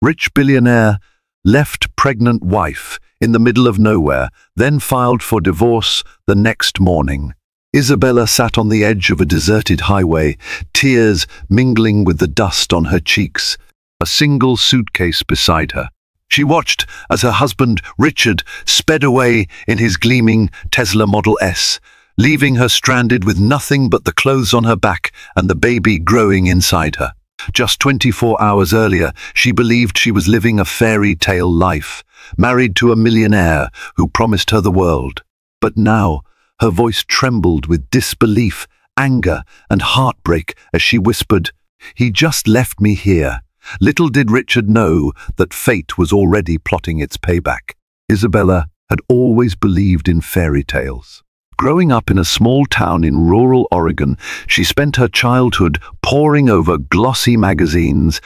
Rich billionaire left pregnant wife in the middle of nowhere, then filed for divorce the next morning. Isabella sat on the edge of a deserted highway, tears mingling with the dust on her cheeks, a single suitcase beside her. She watched as her husband, Richard, sped away in his gleaming Tesla Model S, leaving her stranded with nothing but the clothes on her back and the baby growing inside her. Just 24 hours earlier, she believed she was living a fairy tale life, married to a millionaire who promised her the world. But now, her voice trembled with disbelief, anger, and heartbreak as she whispered, "He just left me here." Little did Richard know that fate was already plotting its payback. Isabella had always believed in fairy tales. Growing up in a small town in rural Oregon, she spent her childhood poring over glossy magazines,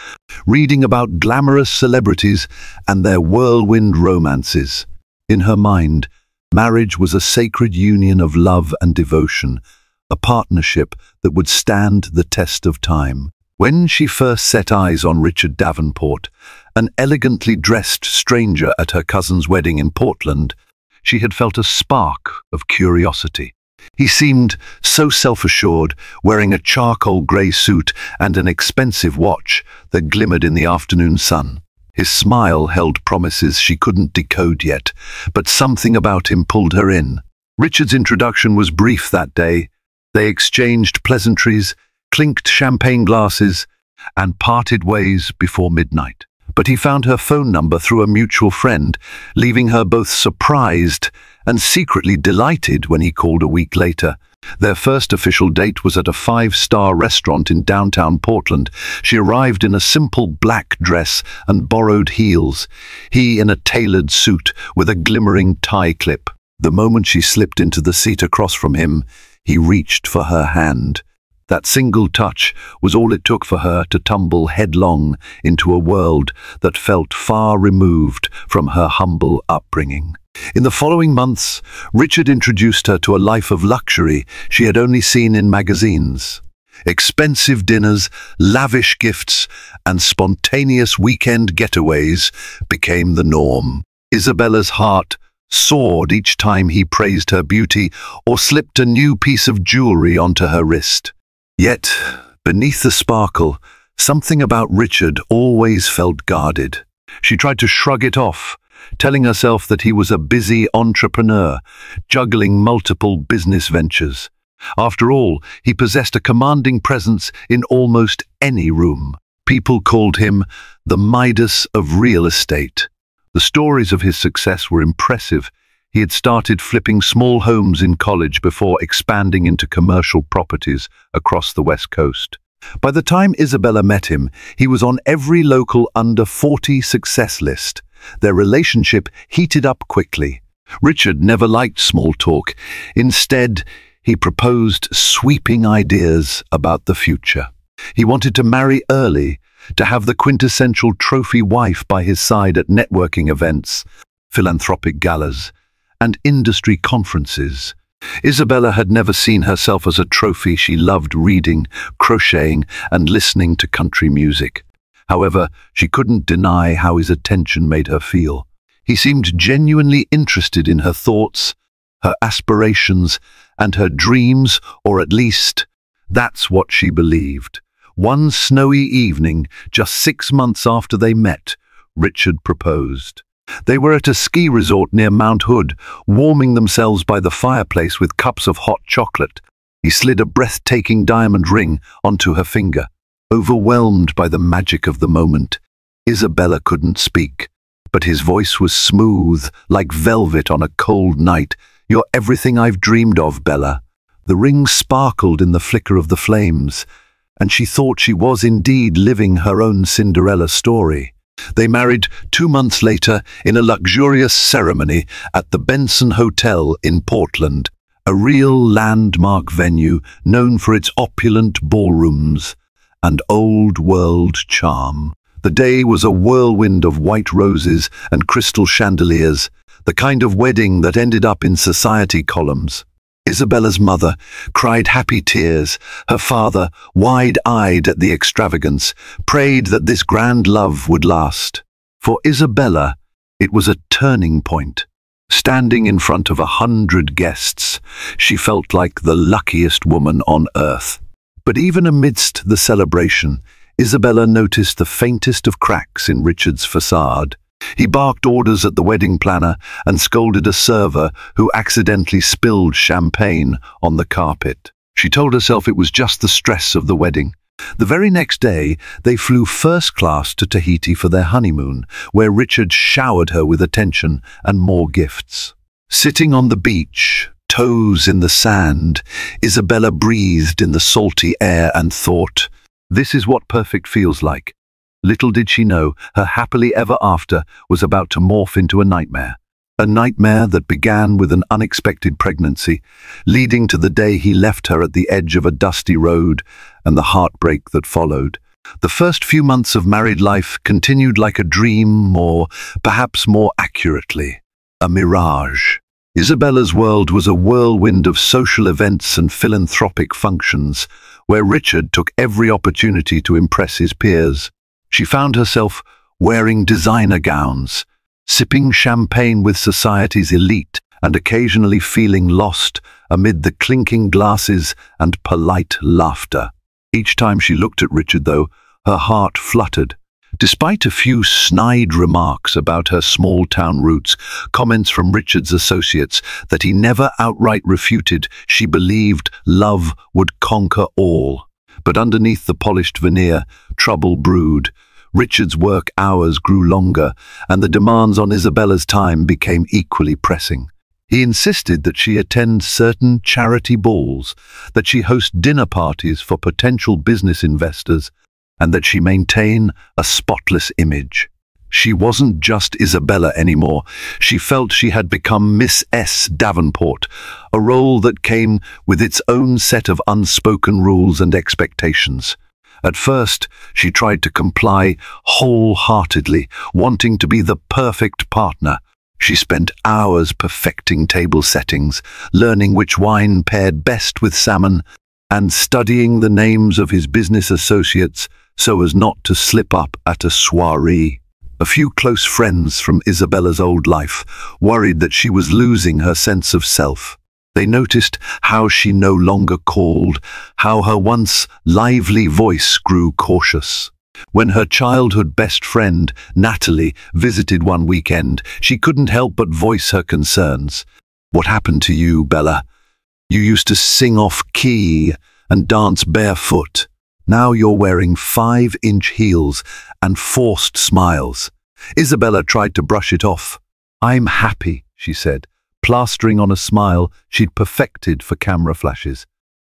reading about glamorous celebrities and their whirlwind romances. In her mind, marriage was a sacred union of love and devotion, a partnership that would stand the test of time. When she first set eyes on Richard Davenport, an elegantly dressed stranger at her cousin's wedding in Portland, she had felt a spark of curiosity. He seemed so self-assured, wearing a charcoal grey suit and an expensive watch that glimmered in the afternoon sun. His smile held promises she couldn't decode yet, but something about him pulled her in. Richard's introduction was brief that day. They exchanged pleasantries, clinked champagne glasses, and parted ways before midnight. But he found her phone number through a mutual friend, leaving her both surprised and secretly delighted when he called a week later. Their first official date was at a 5-star restaurant in downtown Portland. She arrived in a simple black dress and borrowed heels, he in a tailored suit with a glimmering tie clip. The moment she slipped into the seat across from him, he reached for her hand. That single touch was all it took for her to tumble headlong into a world that felt far removed from her humble upbringing. In the following months, Richard introduced her to a life of luxury she had only seen in magazines. Expensive dinners, lavish gifts, and spontaneous weekend getaways became the norm. Isabella's heart soared each time he praised her beauty or slipped a new piece of jewelry onto her wrist. Yet, beneath the sparkle, something about Richard always felt guarded. She tried to shrug it off, telling herself that he was a busy entrepreneur, juggling multiple business ventures. After all, he possessed a commanding presence in almost any room. People called him the Midas of real estate. The stories of his success were impressive. He had started flipping small homes in college before expanding into commercial properties across the West Coast. By the time Isabella met him, he was on every local under 40 success list. Their relationship heated up quickly. Richard never liked small talk. Instead, he proposed sweeping ideas about the future. He wanted to marry early, to have the quintessential trophy wife by his side at networking events, philanthropic galas, and industry conferences. Isabella had never seen herself as a trophy. She loved reading, crocheting, and listening to country music. However, she couldn't deny how his attention made her feel. He seemed genuinely interested in her thoughts, her aspirations, and her dreams, or at least, that's what she believed. One snowy evening, just 6 months after they met, Richard proposed. They were at a ski resort near Mount Hood, warming themselves by the fireplace with cups of hot chocolate. He slid a breathtaking diamond ring onto her finger. Overwhelmed by the magic of the moment, Isabella couldn't speak, but his voice was smooth, like velvet on a cold night. "You're everything I've dreamed of, Bella." The ring sparkled in the flicker of the flames, and she thought she was indeed living her own Cinderella story. They married 2 months later in a luxurious ceremony at the Benson Hotel in Portland, a real landmark venue known for its opulent ballrooms and old-world charm. The day was a whirlwind of white roses and crystal chandeliers, the kind of wedding that ended up in society columns. Isabella's mother cried happy tears. Her father, wide-eyed at the extravagance, prayed that this grand love would last. For Isabella, it was a turning point. Standing in front of 100 guests, she felt like the luckiest woman on earth. But even amidst the celebration, Isabella noticed the faintest of cracks in Richard's facade. He barked orders at the wedding planner and scolded a server who accidentally spilled champagne on the carpet. She told herself it was just the stress of the wedding. The very next day, they flew first class to Tahiti for their honeymoon, where Richard showered her with attention and more gifts. Sitting on the beach, toes in the sand, Isabella breathed in the salty air and thought, "This is what perfect feels like." Little did she know, her happily ever after was about to morph into a nightmare. A nightmare that began with an unexpected pregnancy, leading to the day he left her at the edge of a dusty road and the heartbreak that followed. The first few months of married life continued like a dream, or perhaps more accurately, a mirage. Isabella's world was a whirlwind of social events and philanthropic functions, where Richard took every opportunity to impress his peers. She found herself wearing designer gowns, sipping champagne with society's elite, and occasionally feeling lost amid the clinking glasses and polite laughter. Each time she looked at Richard, though, her heart fluttered. Despite a few snide remarks about her small-town roots, comments from Richard's associates that he never outright refuted, she believed love would conquer all. But underneath the polished veneer, trouble brewed. Richard's work hours grew longer, and the demands on Isabella's time became equally pressing. He insisted that she attend certain charity balls, that she host dinner parties for potential business investors, and that she maintain a spotless image. She wasn't just Isabella anymore. She felt she had become Miss S. Davenport, a role that came with its own set of unspoken rules and expectations. At first, she tried to comply wholeheartedly, wanting to be the perfect partner. She spent hours perfecting table settings, learning which wine paired best with salmon, and studying the names of his business associates so as not to slip up at a soiree. A few close friends from Isabella's old life worried that she was losing her sense of self. They noticed how she no longer called, how her once lively voice grew cautious. When her childhood best friend, Natalie, visited one weekend, she couldn't help but voice her concerns. "What happened to you, Bella? You used to sing off-key and dance barefoot. Now you're wearing 5-inch heels and forced smiles." Isabella tried to brush it off. "I'm happy," she said, plastering on a smile she'd perfected for camera flashes.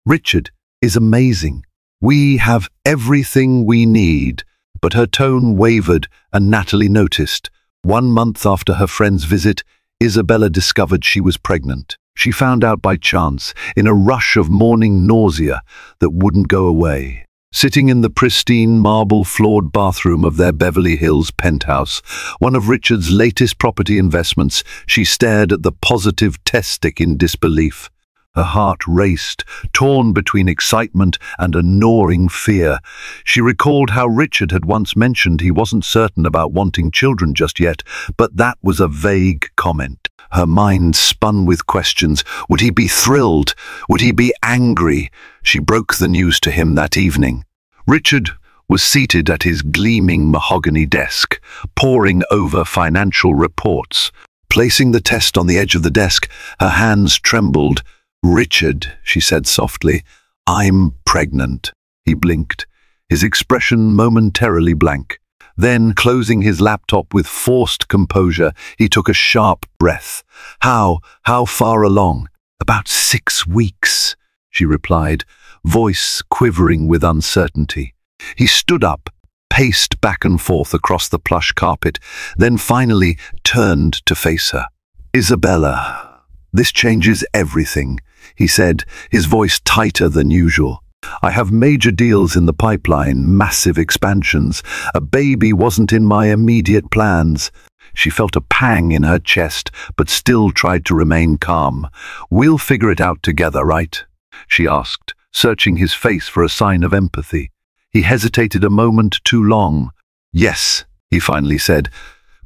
"Richard is amazing. We have everything we need." But her tone wavered, and Natalie noticed. 1 month after her friend's visit, Isabella discovered she was pregnant. She found out by chance, in a rush of morning nausea that wouldn't go away. Sitting in the pristine marble-floored bathroom of their Beverly Hills penthouse, one of Richard's latest property investments, she stared at the positive test stick in disbelief. Her heart raced, torn between excitement and a gnawing fear. She recalled how Richard had once mentioned he wasn't certain about wanting children just yet, but that was a vague comment. Her mind spun with questions. Would he be thrilled? Would he be angry? She broke the news to him that evening. Richard was seated at his gleaming mahogany desk, poring over financial reports. Placing the test on the edge of the desk, her hands trembled. "Richard," she said softly, "I'm pregnant." He blinked, his expression momentarily blank. Then, closing his laptop with forced composure, he took a sharp breath. How far along?" "About 6 weeks," she replied, voice quivering with uncertainty. He stood up, paced back and forth across the plush carpet, then finally turned to face her. "Isabella, this changes everything," he said, his voice tighter than usual. "I have major deals in the pipeline, massive expansions. A baby wasn't in my immediate plans. She felt a pang in her chest, but still tried to remain calm. "We'll figure it out together, right?" she asked, searching his face for a sign of empathy. He hesitated a moment too long. "Yes," he finally said,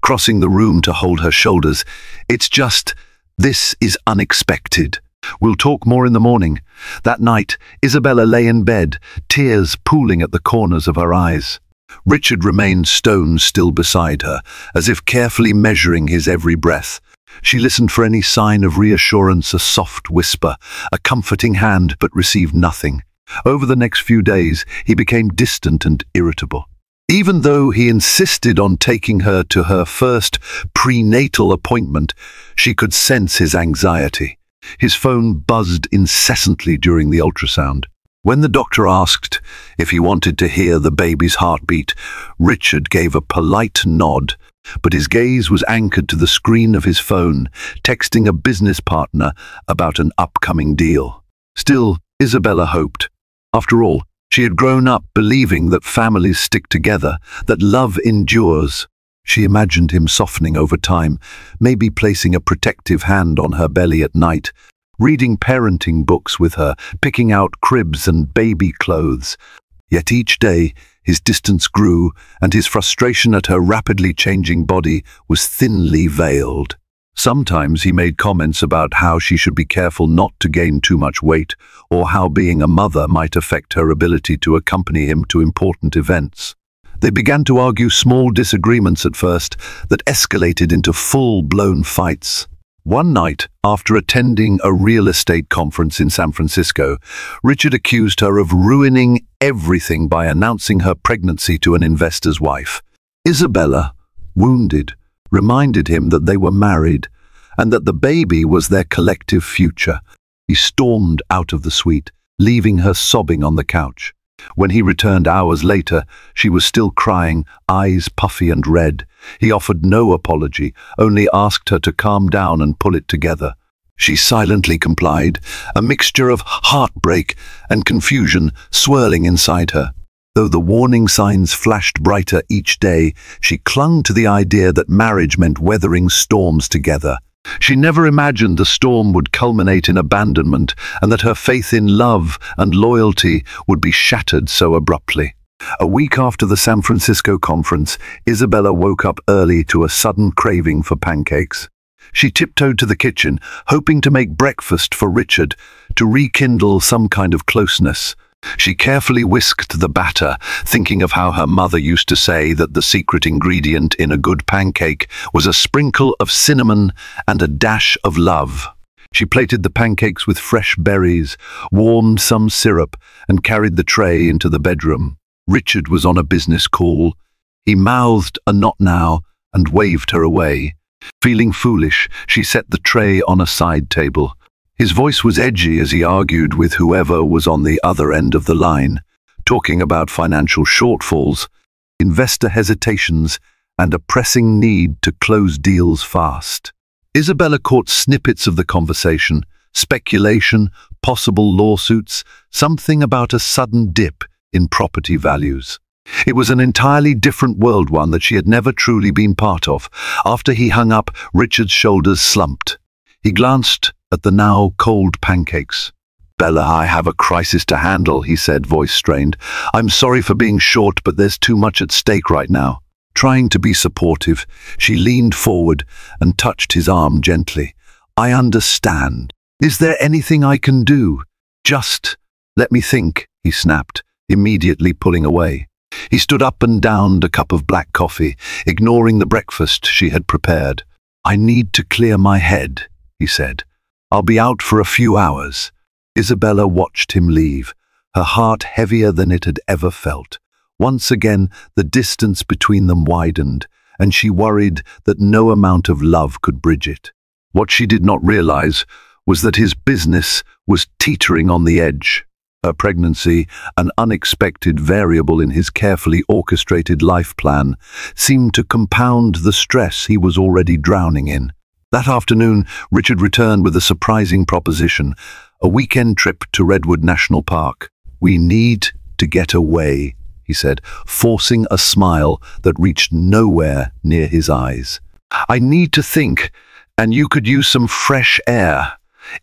crossing the room to hold her shoulders. "It's just, this is unexpected. We'll talk more in the morning." That night, Isabella lay in bed, tears pooling at the corners of her eyes. Richard remained stone still beside her, as if carefully measuring his every breath. She listened for any sign of reassurance, a soft whisper, a comforting hand, but received nothing. Over the next few days, he became distant and irritable. Even though he insisted on taking her to her first prenatal appointment, she could sense his anxiety. His phone buzzed incessantly during the ultrasound. When the doctor asked if he wanted to hear the baby's heartbeat, Richard gave a polite nod, but his gaze was anchored to the screen of his phone, texting a business partner about an upcoming deal. Still, Isabella hoped. After all, she had grown up believing that families stick together, that love endures. She imagined him softening over time, maybe placing a protective hand on her belly at night, reading parenting books with her, picking out cribs and baby clothes. Yet each day, his distance grew, and his frustration at her rapidly changing body was thinly veiled. Sometimes he made comments about how she should be careful not to gain too much weight, or how being a mother might affect her ability to accompany him to important events. They began to argue small disagreements at first that escalated into full-blown fights. One night, after attending a real estate conference in San Francisco, Richard accused her of ruining everything by announcing her pregnancy to an investor's wife. Isabella, wounded, reminded him that they were married and that the baby was their collective future. He stormed out of the suite, leaving her sobbing on the couch. When he returned hours later, she was still crying, eyes puffy and red. He offered no apology, only asked her to calm down and pull it together. She silently complied, a mixture of heartbreak and confusion swirling inside her. Though the warning signs flashed brighter each day, she clung to the idea that marriage meant weathering storms together. She never imagined the storm would culminate in abandonment, and that her faith in love and loyalty would be shattered so abruptly. A week after the San Francisco conference, Isabella woke up early to a sudden craving for pancakes. She tiptoed to the kitchen, hoping to make breakfast for Richard, to rekindle some kind of closeness. She carefully whisked the batter, thinking of how her mother used to say that the secret ingredient in a good pancake was a sprinkle of cinnamon and a dash of love. She plated the pancakes with fresh berries, warmed some syrup, and carried the tray into the bedroom. Richard was on a business call. He mouthed a "not now" and waved her away. Feeling foolish, she set the tray on a side table. His voice was edgy as he argued with whoever was on the other end of the line, talking about financial shortfalls, investor hesitations, and a pressing need to close deals fast. Isabella caught snippets of the conversation, speculation, possible lawsuits, something about a sudden dip in property values. It was an entirely different world, one that she had never truly been part of. After he hung up, Richard's shoulders slumped. He glanced at the now cold pancakes. "Bella, I have a crisis to handle," he said, voice strained. "I'm sorry for being short, but there's too much at stake right now." Trying to be supportive, she leaned forward and touched his arm gently. "I understand. Is there anything I can do? Just let me think," he snapped, immediately pulling away. He stood up and downed a cup of black coffee, ignoring the breakfast she had prepared. "I need to clear my head," he said. "I'll be out for a few hours." Isabella watched him leave, her heart heavier than it had ever felt. Once again, the distance between them widened, and she worried that no amount of love could bridge it. What she did not realize was that his business was teetering on the edge. Her pregnancy, an unexpected variable in his carefully orchestrated life plan, seemed to compound the stress he was already drowning in. That afternoon, Richard returned with a surprising proposition, a weekend trip to Redwood National Park. "We need to get away," he said, forcing a smile that reached nowhere near his eyes. I need to think, and you could use some fresh air.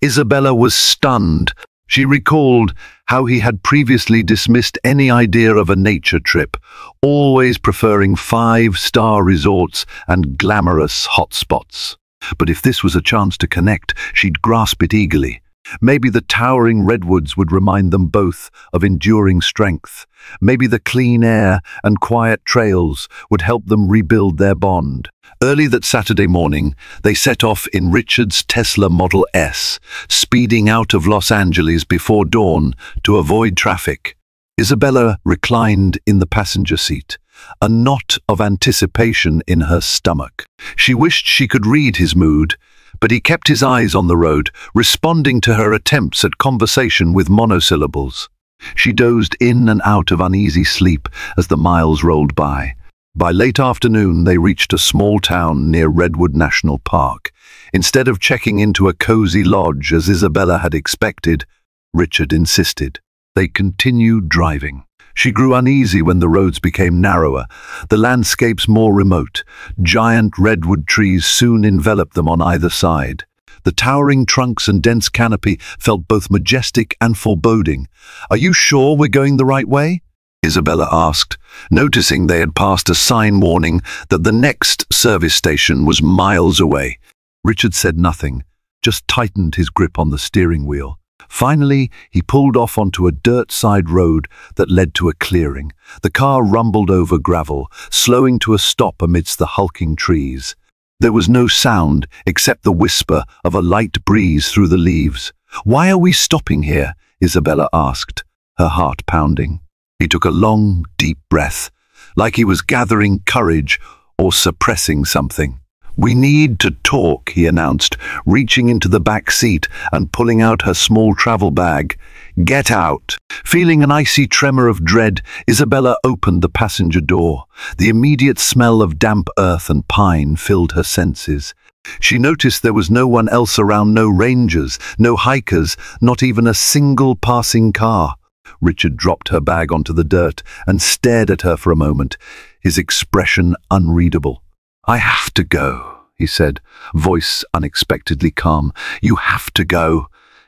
Isabella was stunned. She recalled how he had previously dismissed any idea of a nature trip, always preferring five-star resorts and glamorous hotspots. But if this was a chance to connect, she'd grasp it eagerly. Maybe the towering redwoods would remind them both of enduring strength. Maybe the clean air and quiet trails would help them rebuild their bond. Early that Saturday morning, they set off in Richard's Tesla Model S, speeding out of Los Angeles before dawn to avoid traffic. Isabella reclined in the passenger seat, a knot of anticipation in her stomach. She wished she could read his mood, but he kept his eyes on the road, responding to her attempts at conversation with monosyllables. She dozed in and out of uneasy sleep as the miles rolled by. By late afternoon, they reached a small town near Redwood National Park. Instead of checking into a cozy lodge as Isabella had expected, Richard insisted. They continued driving. She grew uneasy when the roads became narrower, the landscapes more remote. Giant redwood trees soon enveloped them on either side. The towering trunks and dense canopy felt both majestic and foreboding. "Are you sure we're going the right way?" Isabella asked, noticing they had passed a sign warning that the next service station was miles away. Richard said nothing, just tightened his grip on the steering wheel. Finally, he pulled off onto a dirt-side road that led to a clearing. The car rumbled over gravel, slowing to a stop amidst the hulking trees. There was no sound except the whisper of a light breeze through the leaves. "Why are we stopping here?" Isabella asked, her heart pounding. He took a long, deep breath, like he was gathering courage or suppressing something. "We need to talk," he announced, reaching into the back seat and pulling out her small travel bag. "Get out." Feeling an icy tremor of dread, Isabella opened the passenger door. The immediate smell of damp earth and pine filled her senses. She noticed there was no one else around, no rangers, no hikers, not even a single passing car. Richard dropped her bag onto the dirt and stared at her for a moment, his expression unreadable. "I have to go," he said, voice unexpectedly calm. "You have to go,"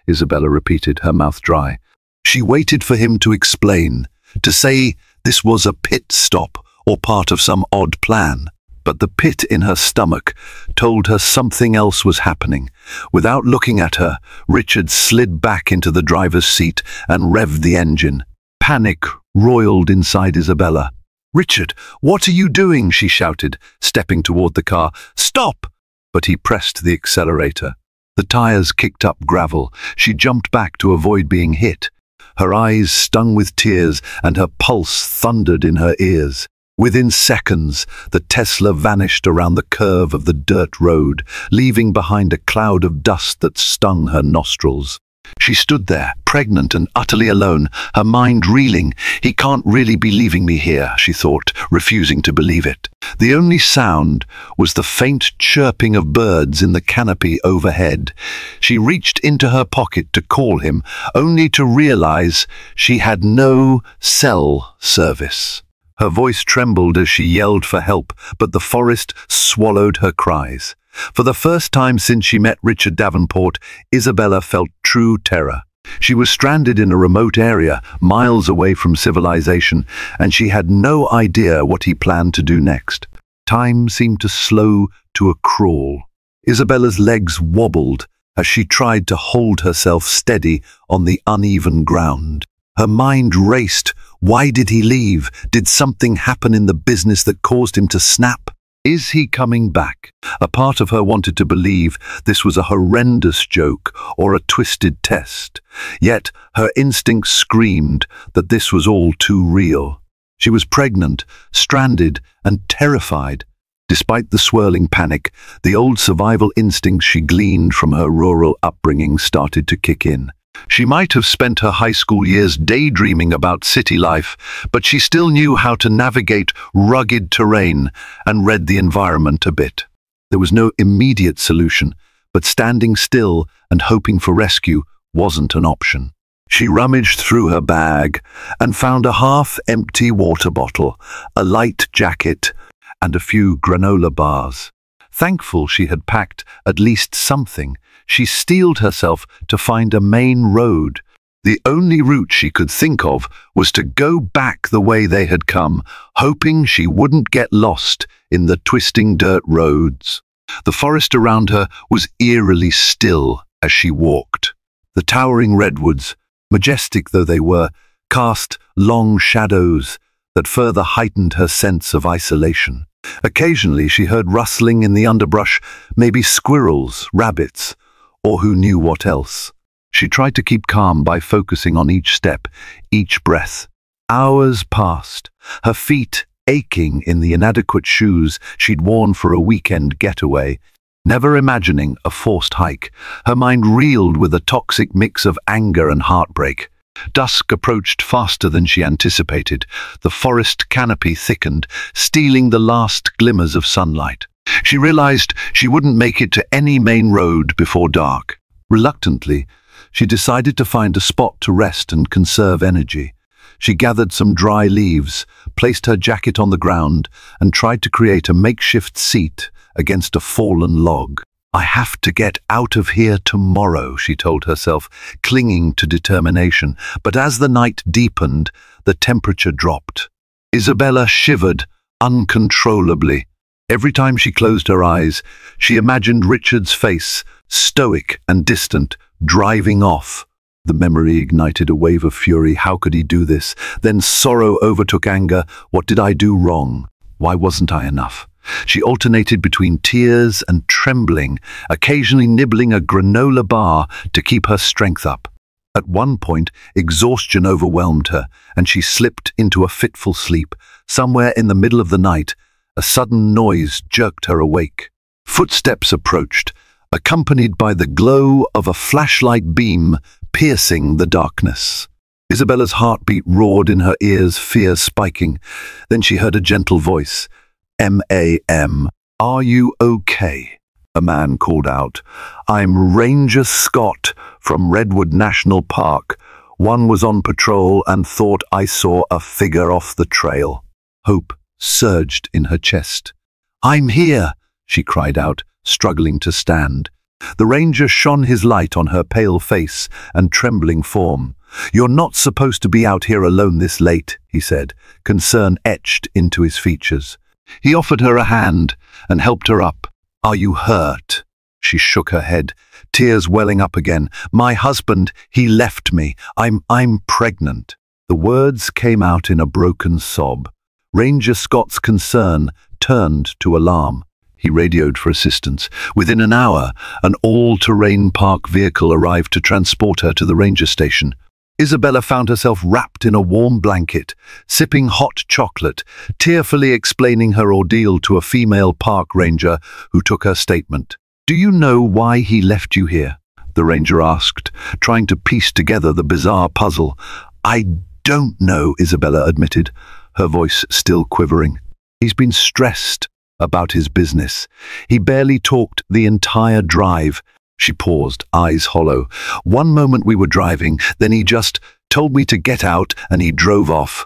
Isabella repeated, her mouth dry. She waited for him to explain, to say this was a pit stop or part of some odd plan. But the pit in her stomach told her something else was happening. Without looking at her, Richard slid back into the driver's seat and revved the engine. Panic roiled inside Isabella. "Richard, what are you doing?" she shouted, stepping toward the car. "Stop!" But he pressed the accelerator. The tires kicked up gravel. She jumped back to avoid being hit. Her eyes stung with tears and her pulse thundered in her ears. Within seconds, the Tesla vanished around the curve of the dirt road, leaving behind a cloud of dust that stung her nostrils. She stood there, pregnant and utterly alone, her mind reeling. "He can't really be leaving me here," she thought, refusing to believe it. The only sound was the faint chirping of birds in the canopy overhead. She reached into her pocket to call him, only to realize she had no cell service. Her voice trembled as she yelled for help, but the forest swallowed her cries. For the first time since she met Richard Davenport, Isabella felt true terror. She was stranded in a remote area, miles away from civilization, and she had no idea what he planned to do next. Time seemed to slow to a crawl. Isabella's legs wobbled as she tried to hold herself steady on the uneven ground. Her mind raced. Why did he leave? Did something happen in the business that caused him to snap? Is he coming back? A part of her wanted to believe this was a horrendous joke or a twisted test. Yet her instinct screamed that this was all too real. She was pregnant, stranded, and terrified. Despite the swirling panic, the old survival instincts she gleaned from her rural upbringing started to kick in. She might have spent her high school years daydreaming about city life, but she still knew how to navigate rugged terrain and read the environment a bit. There was no immediate solution, but standing still and hoping for rescue wasn't an option. She rummaged through her bag and found a half-empty water bottle, a light jacket, and a few granola bars. Thankful she had packed at least something, she steeled herself to find a main road. The only route she could think of was to go back the way they had come, hoping she wouldn't get lost in the twisting dirt roads. The forest around her was eerily still as she walked. The towering redwoods, majestic though they were, cast long shadows that further heightened her sense of isolation. Occasionally she heard rustling in the underbrush, maybe squirrels, rabbits, or who knew what else. She tried to keep calm by focusing on each step, each breath. Hours passed, her feet aching in the inadequate shoes she'd worn for a weekend getaway. Never imagining a forced hike, her mind reeled with a toxic mix of anger and heartbreak. Dusk approached faster than she anticipated. The forest canopy thickened, stealing the last glimmers of sunlight. She realized she wouldn't make it to any main road before dark. Reluctantly, she decided to find a spot to rest and conserve energy. She gathered some dry leaves, placed her jacket on the ground, and tried to create a makeshift seat against a fallen log. "I have to get out of here tomorrow," she told herself, clinging to determination. But as the night deepened, the temperature dropped. Isabella shivered uncontrollably. Every time she closed her eyes, she imagined Richard's face, stoic and distant, driving off. The memory ignited a wave of fury. How could he do this? Then sorrow overtook anger. What did I do wrong? Why wasn't I enough? She alternated between tears and trembling, occasionally nibbling a granola bar to keep her strength up. At one point, exhaustion overwhelmed her, and she slipped into a fitful sleep. Somewhere in the middle of the night, a sudden noise jerked her awake. Footsteps approached, accompanied by the glow of a flashlight beam piercing the darkness. Isabella's heartbeat roared in her ears, fear spiking. Then she heard a gentle voice. "M.A.M. Are you okay?" A man called out. "I'm Ranger Scott from Redwood National Park. One was on patrol and thought I saw a figure off the trail." Hope surged in her chest. "I'm here," she cried out, struggling to stand. The ranger shone his light on her pale face and trembling form. "You're not supposed to be out here alone this late," he said, concern etched into his features. He offered her a hand and helped her up. "Are you hurt?" She shook her head, tears welling up again. "My husband, he left me. I'm pregnant." The words came out in a broken sob. Ranger Scott's concern turned to alarm. He radioed for assistance. Within an hour, an all-terrain park vehicle arrived to transport her to the ranger station. Isabella found herself wrapped in a warm blanket, sipping hot chocolate, tearfully explaining her ordeal to a female park ranger who took her statement. "Do you know why he left you here?" the ranger asked, trying to piece together the bizarre puzzle. "I don't know," Isabella admitted, her voice still quivering. "He's been stressed about his business. He barely talked the entire drive." She paused, eyes hollow. "One moment we were driving, then he just told me to get out and he drove off."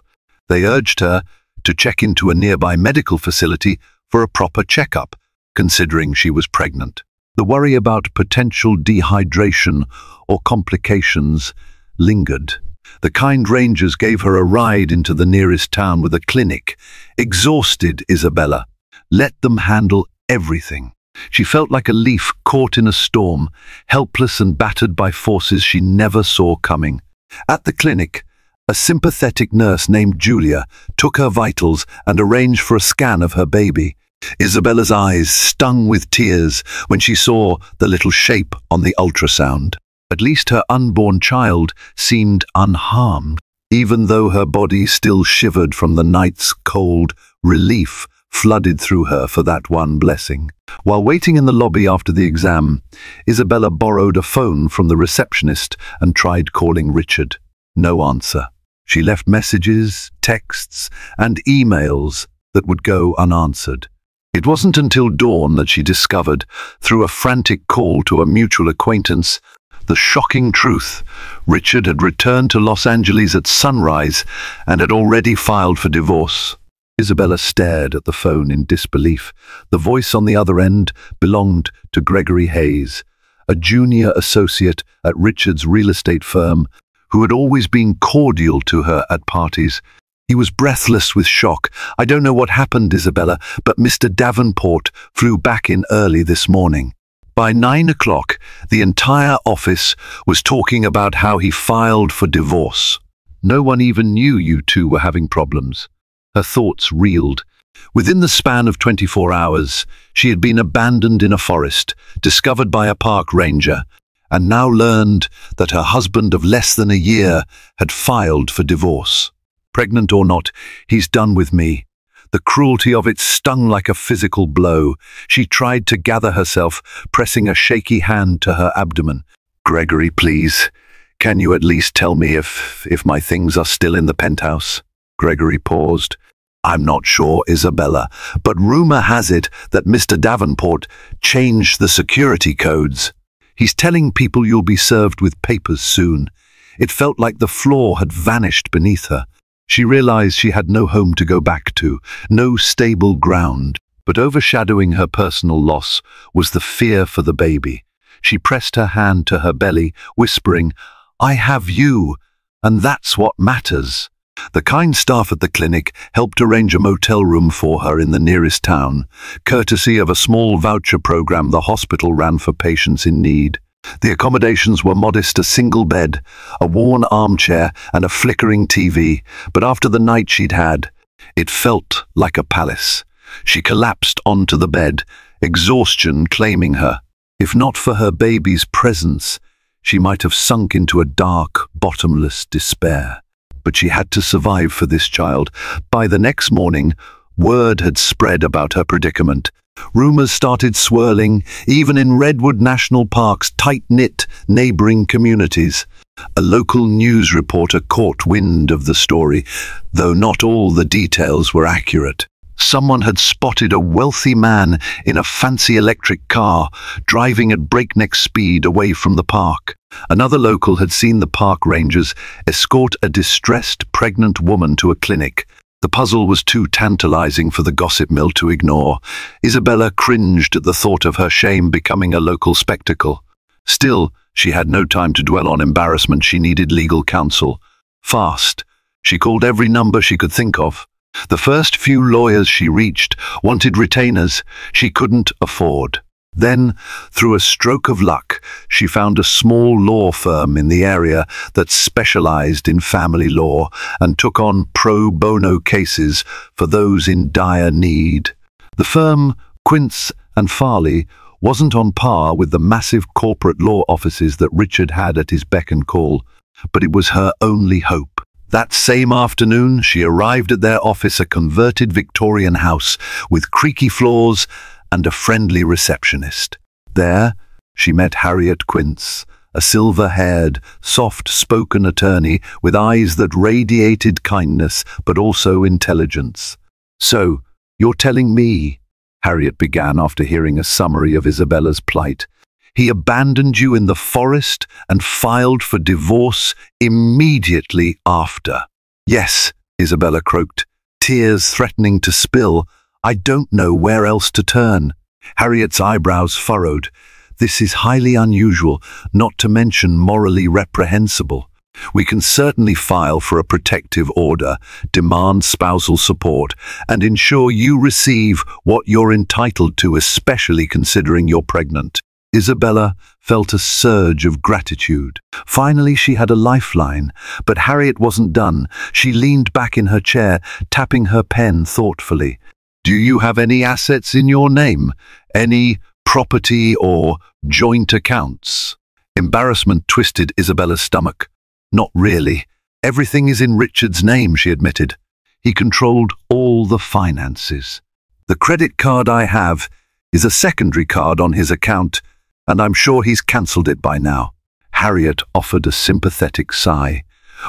They urged her to check into a nearby medical facility for a proper checkup, considering she was pregnant. The worry about potential dehydration or complications lingered. The kind rangers gave her a ride into the nearest town with a clinic. Exhausted Isabella let them handle everything. She felt like a leaf caught in a storm, helpless and battered by forces she never saw coming. At the clinic, a sympathetic nurse named Julia took her vitals and arranged for a scan of her baby. Isabella's eyes stung with tears when she saw the little shape on the ultrasound. At least her unborn child seemed unharmed. Even though her body still shivered from the night's cold, relief flooded through her for that one blessing. While waiting in the lobby after the exam, Isabella borrowed a phone from the receptionist and tried calling Richard. No answer. She left messages, texts, and emails that would go unanswered. It wasn't until dawn that she discovered, through a frantic call to a mutual acquaintance, the shocking truth. Richard had returned to Los Angeles at sunrise and had already filed for divorce. Isabella stared at the phone in disbelief. The voice on the other end belonged to Gregory Hayes, a junior associate at Richard's real estate firm, who had always been cordial to her at parties. He was breathless with shock. "I don't know what happened, Isabella, but Mr. Davenport flew back in early this morning." By 9 o'clock, the entire office was talking about how he filed for divorce. No one even knew you two were having problems. Her thoughts reeled. Within the span of 24 hours, she had been abandoned in a forest, discovered by a park ranger, and now learned that her husband of less than a year had filed for divorce. Pregnant or not, he's done with me. The cruelty of it stung like a physical blow. She tried to gather herself, pressing a shaky hand to her abdomen. "Gregory, please, can you at least tell me if my things are still in the penthouse?" Gregory paused. "I'm not sure, Isabella, but rumor has it that Mr. Davenport changed the security codes. He's telling people you'll be served with papers soon." It felt like the floor had vanished beneath her. She realized she had no home to go back to, no stable ground. But overshadowing her personal loss was the fear for the baby. She pressed her hand to her belly, whispering, "I have you, and that's what matters." The kind staff at the clinic helped arrange a motel room for her in the nearest town, courtesy of a small voucher program the hospital ran for patients in need. The accommodations were modest: a single bed, a worn armchair, and a flickering TV. But after the night she'd had, it felt like a palace. She collapsed onto the bed, exhaustion claiming her. If not for her baby's presence, she might have sunk into a dark, bottomless despair. But she had to survive for this child. By the next morning, word had spread about her predicament. Rumors started swirling, even in Redwood National Park's tight-knit neighboring communities. A local news reporter caught wind of the story, though not all the details were accurate. Someone had spotted a wealthy man in a fancy electric car, driving at breakneck speed away from the park. Another local had seen the park rangers escort a distressed pregnant woman to a clinic. The puzzle was too tantalizing for the gossip mill to ignore. Isabella cringed at the thought of her shame becoming a local spectacle. Still, she had no time to dwell on embarrassment. She needed legal counsel. Fast. She called every number she could think of. The first few lawyers she reached wanted retainers she couldn't afford. Then, through a stroke of luck, she found a small law firm in the area that specialized in family law and took on pro bono cases for those in dire need. The firm, Quince and Farley, wasn't on par with the massive corporate law offices that Richard had at his beck and call, but it was her only hope. That same afternoon, she arrived at their office, a converted Victorian house with creaky floors and a friendly receptionist. There, she met Harriet Quince, a silver-haired, soft-spoken attorney with eyes that radiated kindness but also intelligence. "So, you're telling me," Harriet began after hearing a summary of Isabella's plight, "he abandoned you in the forest and filed for divorce immediately after?" "Yes," Isabella croaked, tears threatening to spill. "I don't know where else to turn." Harriet's eyebrows furrowed. "This is highly unusual, not to mention morally reprehensible. We can certainly file for a protective order, demand spousal support, and ensure you receive what you're entitled to, especially considering you're pregnant." Isabella felt a surge of gratitude. Finally, she had a lifeline. But Harriet wasn't done. She leaned back in her chair, tapping her pen thoughtfully. "Do you have any assets in your name? Any property or joint accounts?" Embarrassment twisted Isabella's stomach. "Not really. Everything is in Richard's name," she admitted. "He controlled all the finances. The credit card I have is a secondary card on his account, and I'm sure he's cancelled it by now." Harriet offered a sympathetic sigh.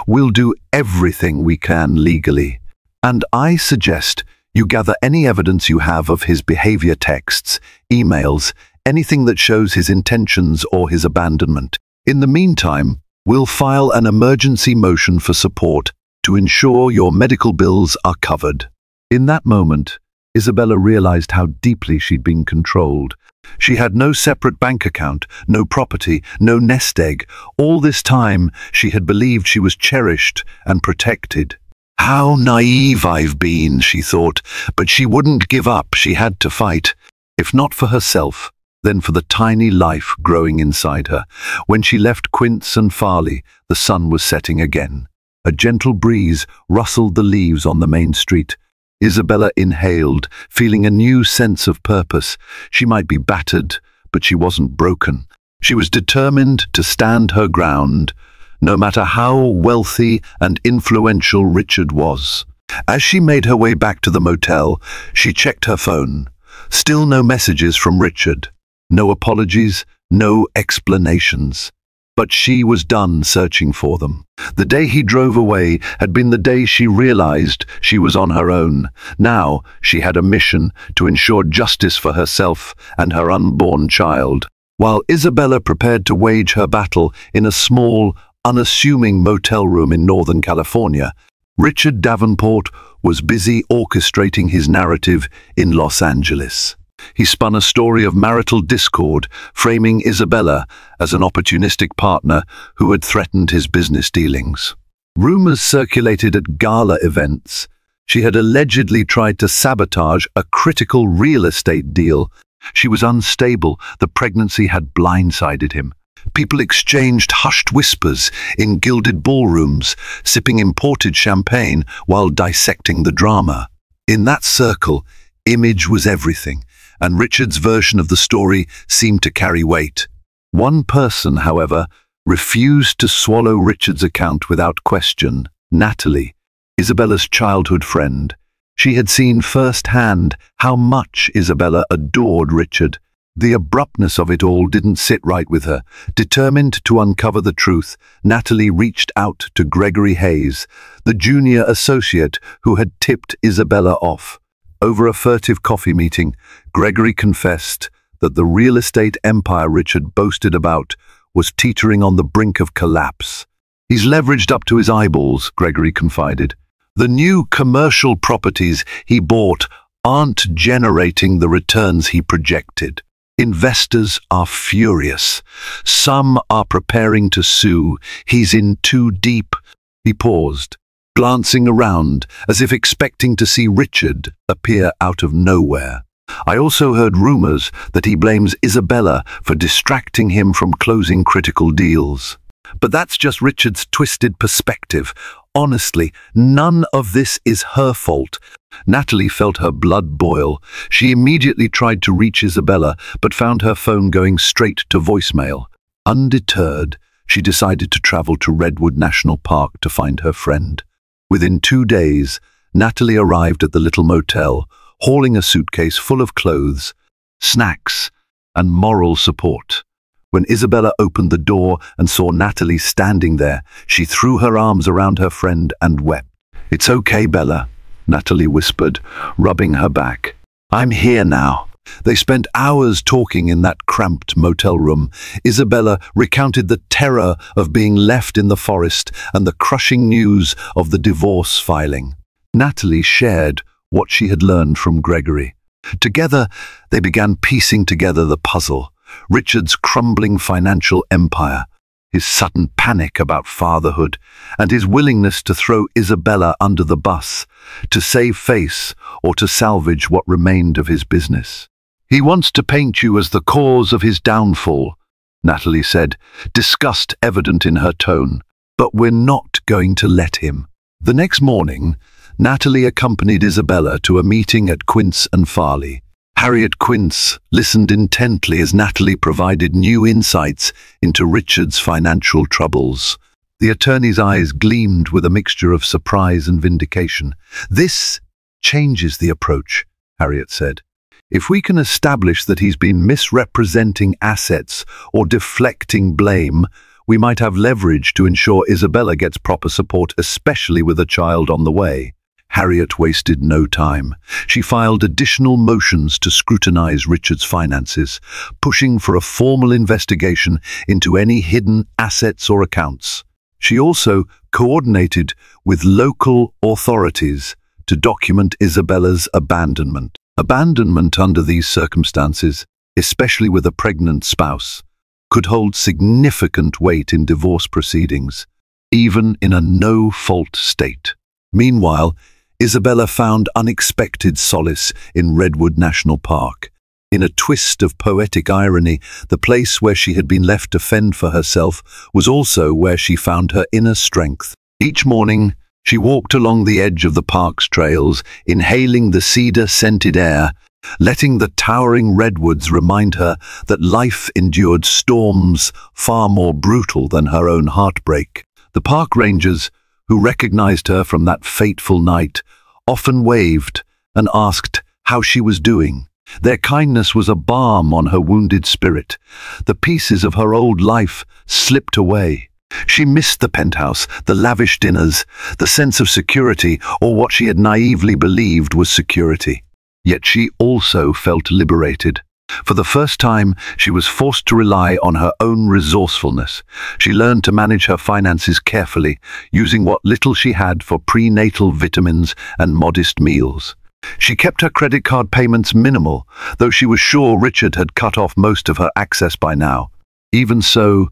"We'll do everything we can legally. And I suggest you gather any evidence you have of his behavior, texts, emails, anything that shows his intentions or his abandonment. In the meantime, we'll file an emergency motion for support to ensure your medical bills are covered." In that moment, Isabella realized how deeply she'd been controlled. She had no separate bank account, no property, no nest egg. All this time, she had believed she was cherished and protected. How naive I've been, she thought, but she wouldn't give up. She had to fight. If not for herself, then for the tiny life growing inside her. When she left Quince and Farley, the sun was setting again. A gentle breeze rustled the leaves on the main street. Isabella inhaled, feeling a new sense of purpose. She might be battered, but she wasn't broken. She was determined to stand her ground, no matter how wealthy and influential Richard was. As she made her way back to the motel, she checked her phone. Still no messages from Richard. No apologies, no explanations. But she was done searching for them. The day he drove away had been the day she realized she was on her own. Now she had a mission to ensure justice for herself and her unborn child. While Isabella prepared to wage her battle in a small, unassuming motel room in Northern California, Richard Davenport was busy orchestrating his narrative in Los Angeles. He spun a story of marital discord, framing Isabella as an opportunistic partner who had threatened his business dealings. Rumors circulated at gala events. She had allegedly tried to sabotage a critical real estate deal. She was unstable. The pregnancy had blindsided him. People exchanged hushed whispers in gilded ballrooms, sipping imported champagne while dissecting the drama. In that circle, image was everything, and Richard's version of the story seemed to carry weight. One person, however, refused to swallow Richard's account without question: Natalie, Isabella's childhood friend. She had seen firsthand how much Isabella adored Richard. The abruptness of it all didn't sit right with her. Determined to uncover the truth, Natalie reached out to Gregory Hayes, the junior associate who had tipped Isabella off. Over a furtive coffee meeting, Gregory confessed that the real estate empire Richard boasted about was teetering on the brink of collapse. "He's leveraged up to his eyeballs," Gregory confided. "The new commercial properties he bought aren't generating the returns he projected. Investors are furious. Some are preparing to sue. He's in too deep." He paused, glancing around as if expecting to see Richard appear out of nowhere. "I also heard rumors that he blames Isabella for distracting him from closing critical deals. But that's just Richard's twisted perspective. Honestly, none of this is her fault." Natalie felt her blood boil. She immediately tried to reach Isabella, but found her phone going straight to voicemail. Undeterred, she decided to travel to Redwood National Park to find her friend. Within 2 days, Natalie arrived at the little motel, hauling a suitcase full of clothes, snacks, and moral support. When Isabella opened the door and saw Natalie standing there, she threw her arms around her friend and wept. "It's okay, Bella," Natalie whispered, rubbing her back. "I'm here now." They spent hours talking in that cramped motel room. Isabella recounted the terror of being left in the forest and the crushing news of the divorce filing. Natalie shared what she had learned from Gregory. Together, they began piecing together the puzzle: Richard's crumbling financial empire, his sudden panic about fatherhood, and his willingness to throw Isabella under the bus, to save face or to salvage what remained of his business. "He wants to paint you as the cause of his downfall," Natalie said, disgust evident in her tone. "But we're not going to let him." The next morning, Natalie accompanied Isabella to a meeting at Quince and Farley. Harriet Quince listened intently as Natalie provided new insights into Richard's financial troubles. The attorney's eyes gleamed with a mixture of surprise and vindication. "This changes the approach," Harriet said. "If we can establish that he's been misrepresenting assets or deflecting blame, we might have leverage to ensure Isabella gets proper support, especially with a child on the way." Harriet wasted no time. She filed additional motions to scrutinize Richard's finances, pushing for a formal investigation into any hidden assets or accounts. She also coordinated with local authorities to document Isabella's abandonment. Abandonment under these circumstances, especially with a pregnant spouse, could hold significant weight in divorce proceedings, even in a no-fault state. Meanwhile, Isabella found unexpected solace in Redwood National Park. In a twist of poetic irony, the place where she had been left to fend for herself was also where she found her inner strength. Each morning, she walked along the edge of the park's trails, inhaling the cedar-scented air, letting the towering redwoods remind her that life endured storms far more brutal than her own heartbreak. The park rangers, who recognized her from that fateful night, often waved and asked how she was doing. Their kindness was a balm on her wounded spirit. The pieces of her old life slipped away. She missed the penthouse, the lavish dinners, the sense of security, or what she had naively believed was security. Yet she also felt liberated. For the first time, she was forced to rely on her own resourcefulness. She learned to manage her finances carefully, using what little she had for prenatal vitamins and modest meals. She kept her credit card payments minimal, though she was sure Richard had cut off most of her access by now. Even so,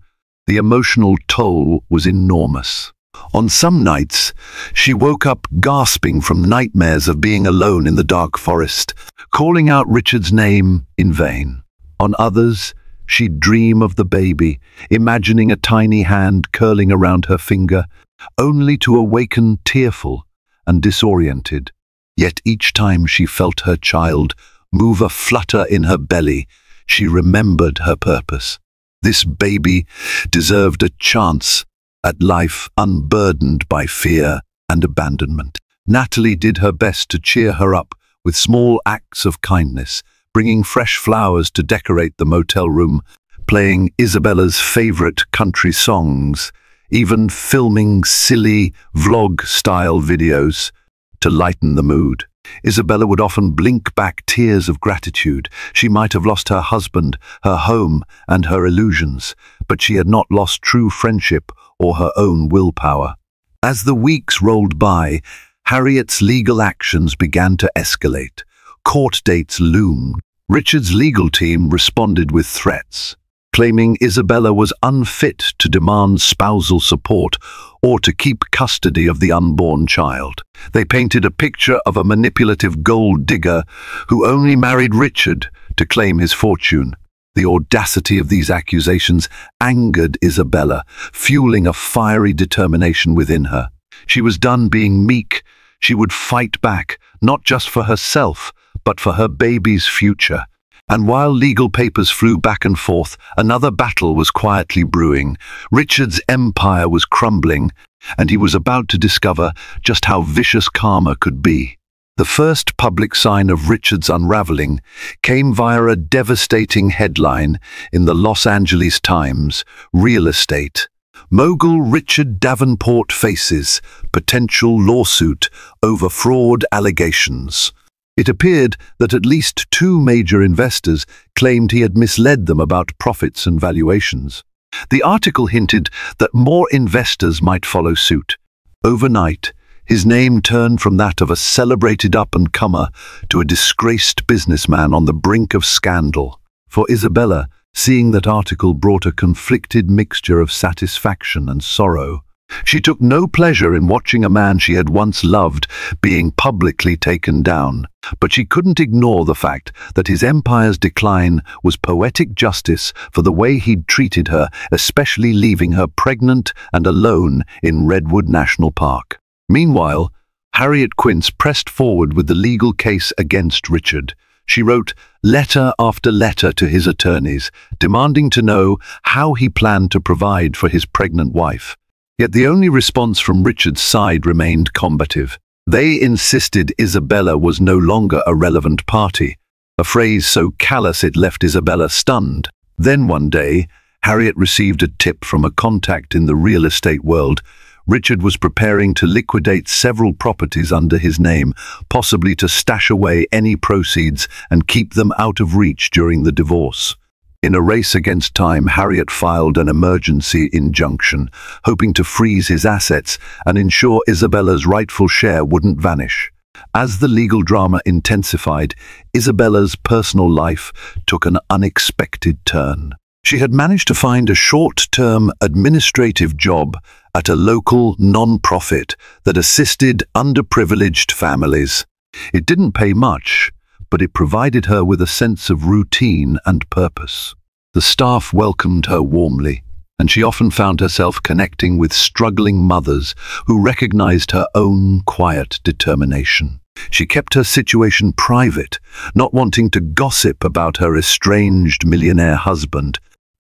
the emotional toll was enormous. On some nights, she woke up gasping from nightmares of being alone in the dark forest, calling out Richard's name in vain. On others, she'd dream of the baby, imagining a tiny hand curling around her finger, only to awaken tearful and disoriented. Yet each time she felt her child move a flutter in her belly, she remembered her purpose. This baby deserved a chance at life unburdened by fear and abandonment. Natalie did her best to cheer her up with small acts of kindness, bringing fresh flowers to decorate the motel room, playing Isabella's favorite country songs, even filming silly vlog-style videos to lighten the mood. Isabella would often blink back tears of gratitude. She might have lost her husband, her home, and her illusions, but she had not lost true friendship or her own willpower. As the weeks rolled by, Harriet's legal actions began to escalate. Court dates loomed. Richard's legal team responded with threats, claiming Isabella was unfit to demand spousal support or to keep custody of the unborn child. They painted a picture of a manipulative gold digger who only married Richard to claim his fortune. The audacity of these accusations angered Isabella, fueling a fiery determination within her. She was done being meek. She would fight back, not just for herself, but for her baby's future. And while legal papers flew back and forth, another battle was quietly brewing. Richard's empire was crumbling, and he was about to discover just how vicious karma could be. The first public sign of Richard's unraveling came via a devastating headline in the Los Angeles Times: Real Estate. Mogul Richard Davenport faces potential lawsuit over fraud allegations. It appeared that at least 2 major investors claimed he had misled them about profits and valuations. The article hinted that more investors might follow suit. Overnight, his name turned from that of a celebrated up-and-comer to a disgraced businessman on the brink of scandal. For Isabella, seeing that article brought a conflicted mixture of satisfaction and sorrow. She took no pleasure in watching a man she had once loved being publicly taken down, but she couldn't ignore the fact that his empire's decline was poetic justice for the way he'd treated her, especially leaving her pregnant and alone in Redwood National Park. Meanwhile, Harriet Quince pressed forward with the legal case against Richard. She wrote letter after letter to his attorneys, demanding to know how he planned to provide for his pregnant wife. Yet the only response from Richard's side remained combative. They insisted Isabella was no longer a relevant party, a phrase so callous it left Isabella stunned. Then one day, Harriet received a tip from a contact in the real estate world. Richard was preparing to liquidate several properties under his name, possibly to stash away any proceeds and keep them out of reach during the divorce. In a race against time, Harriet filed an emergency injunction, hoping to freeze his assets and ensure Isabella's rightful share wouldn't vanish. As the legal drama intensified, Isabella's personal life took an unexpected turn. She had managed to find a short-term administrative job at a local non-profit that assisted underprivileged families. It didn't pay much, but it provided her with a sense of routine and purpose. The staff welcomed her warmly, and she often found herself connecting with struggling mothers who recognized her own quiet determination. She kept her situation private, not wanting to gossip about her estranged millionaire husband.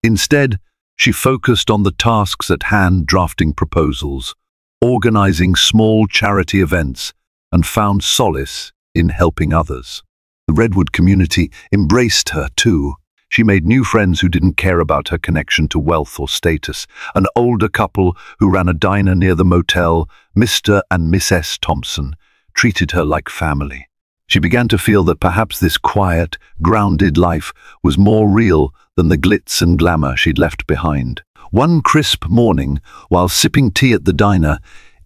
Instead, she focused on the tasks at hand, drafting proposals, organizing small charity events, and found solace in helping others. The Redwood community embraced her too. She made new friends who didn't care about her connection to wealth or status. An older couple who ran a diner near the motel, Mr. and Mrs. Thompson, treated her like family. She began to feel that perhaps this quiet, grounded life was more real than the glitz and glamour she'd left behind. One crisp morning, while sipping tea at the diner,